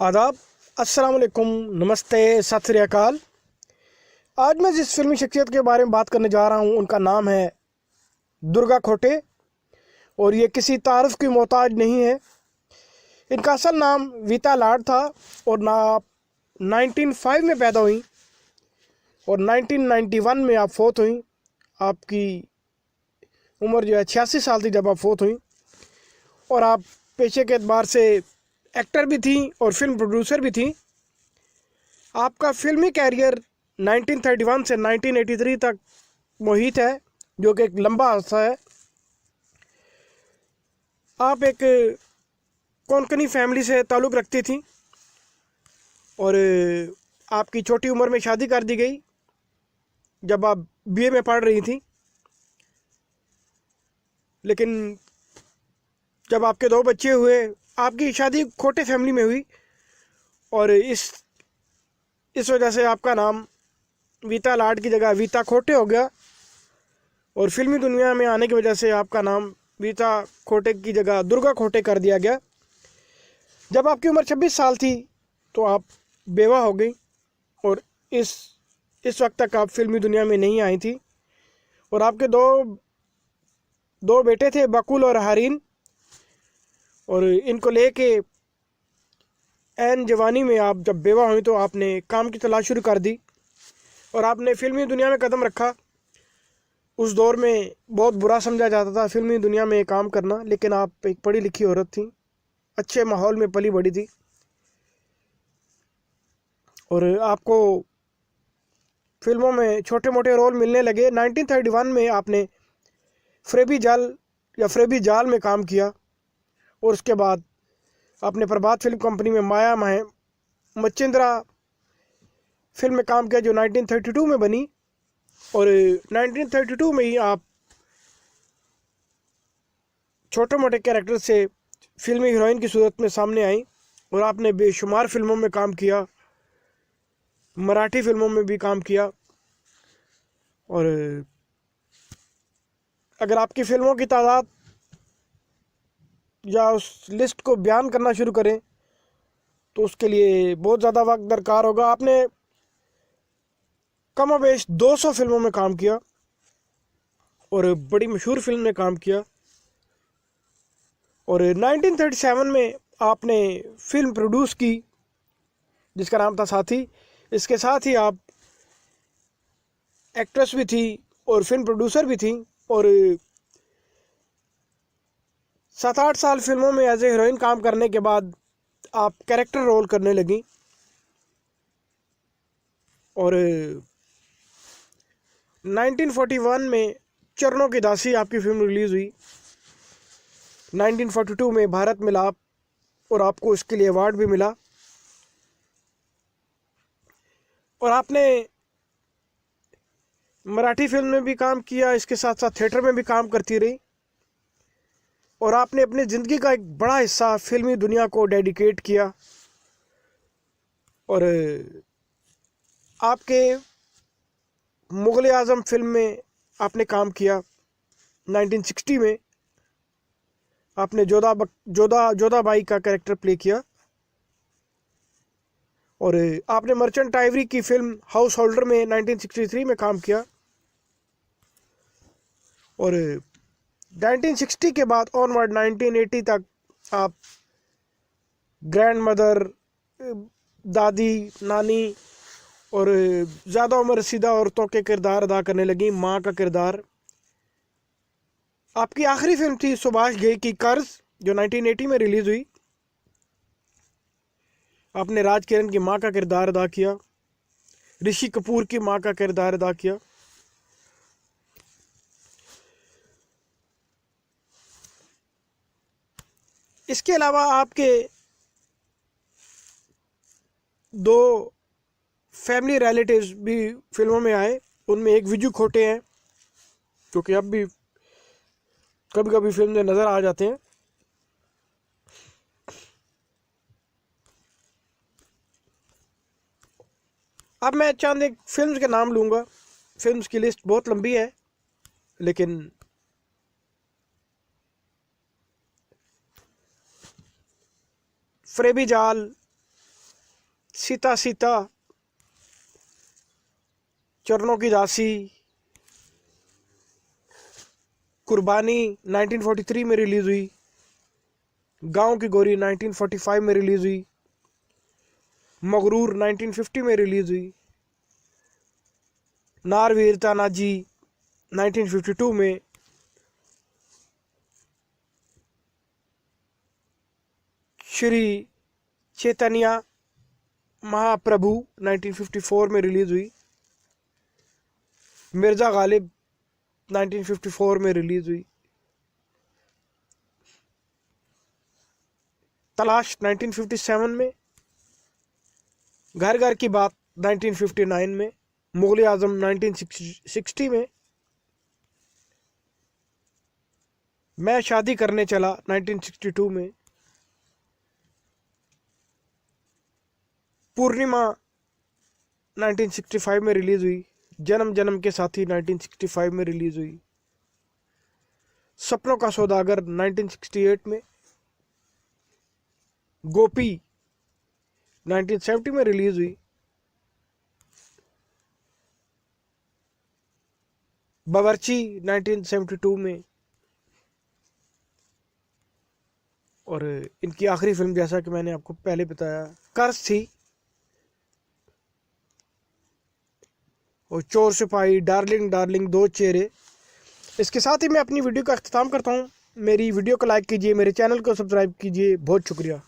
आदाब, अस्सलाम वालेकुम, नमस्ते, सत श्री अकाल। आज मैं जिस फिल्मी शख्सियत के बारे में बात करने जा रहा हूँ उनका नाम है दुर्गा खोटे। और ये किसी तारुफ की मोहताज नहीं है। इनका असल नाम वीता लाड था और ना 1905 में पैदा हुई और 1991 में आप फोत हुई। आपकी उम्र जो है 86 साल थी जब आप फोत हुई। और आप पेशे के एतबार से एक्टर भी थी और फिल्म प्रोड्यूसर भी थी। आपका फिल्मी कैरियर 1931 से 1983 तक मुहित है, जो कि एक लंबा अरसा है। आप एक कोंकणी फैमिली से ताल्लुक़ रखती थी और आपकी छोटी उम्र में शादी कर दी गई जब आप बीए में पढ़ रही थी। लेकिन जब आपके दो बच्चे हुए, आपकी शादी खोटे फैमिली में हुई और इस वजह से आपका नाम वीता लाड की जगह वीता खोटे हो गया। और फिल्मी दुनिया में आने की वजह से आपका नाम वीता खोटे की जगह दुर्गा खोटे कर दिया गया। जब आपकी उम्र 26 साल थी तो आप बेवा हो गई और इस वक्त तक आप फिल्मी दुनिया में नहीं आई थी। और आपके दो बेटे थे, बकुल और हारिन। और इनको लेके ऐन जवानी में आप जब बेवा हुई तो आपने काम की तलाश शुरू कर दी और आपने फिल्मी दुनिया में कदम रखा। उस दौर में बहुत बुरा समझा जाता था फिल्मी दुनिया में काम करना, लेकिन आप एक पढ़ी लिखी औरत थी, अच्छे माहौल में पली बड़ी थी और आपको फिल्मों में छोटे मोटे रोल मिलने लगे। 1931 में आपने फ्रेबी जाल में काम किया और उसके बाद आपने प्रभात फिल्म कंपनी में माया मच्छिंद्रा फिल्म में काम किया जो 1932 में बनी। और 1932 में ही आप छोटे मोटे कैरेक्टर से फिल्मी हीरोइन की सूरत में सामने आई और आपने बेशुमार फिल्मों में काम किया, मराठी फिल्मों में भी काम किया। और अगर आपकी फिल्मों की तादाद या उस लिस्ट को बयान करना शुरू करें तो उसके लिए बहुत ज़्यादा वक्त दरकार होगा। आपने कमोबेश 200 फिल्मों में काम किया और बड़ी मशहूर फिल्म में काम किया। और 1937 में आपने फिल्म प्रोड्यूस की जिसका नाम था साथी। इसके साथ ही आप एक्ट्रेस भी थी और फिल्म प्रोड्यूसर भी थी और 7-8 साल फिल्मों में एज ए हीरोइन काम करने के बाद आप कैरेक्टर रोल करने लगी। और 1941 में चरणों की दासी आपकी फिल्म रिलीज़ हुई। 1942 में भारत मिलाप और आपको इसके लिए अवार्ड भी मिला। और आपने मराठी फिल्म में भी काम किया, इसके साथ साथ थिएटर में भी काम करती रही और आपने अपनी ज़िंदगी का एक बड़ा हिस्सा फिल्मी दुनिया को डेडिकेट किया। और आपके मुग़ल आज़म फिल्म में आपने काम किया। 1960 में आपने जोधा बाई का कैरेक्टर प्ले किया। और आपने मर्चेंट आइवरी की फिल्म हाउस होल्डर में 1963 में काम किया। और 1960 के बाद ऑनवर्ड 1980 तक आप ग्रैंड मदर, दादी, नानी और ज़्यादा उम्र रसीदा औरतों के किरदार अदा करने लगी, माँ का किरदार। आपकी आखिरी फिल्म थी सुभाष घई की कर्ज जो 1980 में रिलीज़ हुई। आपने राज किरण की माँ का किरदार अदा किया, ऋषि कपूर की माँ का किरदार अदा किया। इसके अलावा आपके दो फैमिली रिलेटिव्स भी फिल्मों में आए। उनमें एक विजू खोटे हैं जो कि अब भी कभी कभी फिल्म में नज़र आ जाते हैं। अब मैं चंद एक फिल्म के नाम लूँगा। फिल्म्स की लिस्ट बहुत लंबी है लेकिन फ्रेबी जाल, सीता सीता, चरणों की दासी, कुर्बानी 1943 में रिलीज हुई, गांव की गोरी 1945 में रिलीज हुई, मगरूर 1950 में रिलीज हुई, नारवीर तानाजी 1952 में, श्री चैतन्य महाप्रभु 1954 में रिलीज हुई, मिर्ज़ा गालिब 1954 में रिलीज हुई, तलाश 1957 में, घर घर की बात 1959 में, मुगल आजम 1960 में, मैं शादी करने चला 1962 में, पूर्णिमा 1965 में रिलीज हुई, जन्म जन्म के साथी 1965 में रिलीज हुई, सपनों का सौदागर 1968 में, गोपी 1970 में रिलीज हुई, बावर्ची 1972 में, और इनकी आखिरी फिल्म जैसा कि मैंने आपको पहले बताया कर्ज थी, और चोर सिपाही, डार्लिंग डार्लिंग, दो चेहरे। इसके साथ ही मैं अपनी वीडियो का अख्तिताम करता हूँ। मेरी वीडियो को लाइक कीजिए, मेरे चैनल को सब्सक्राइब कीजिए। बहुत शुक्रिया।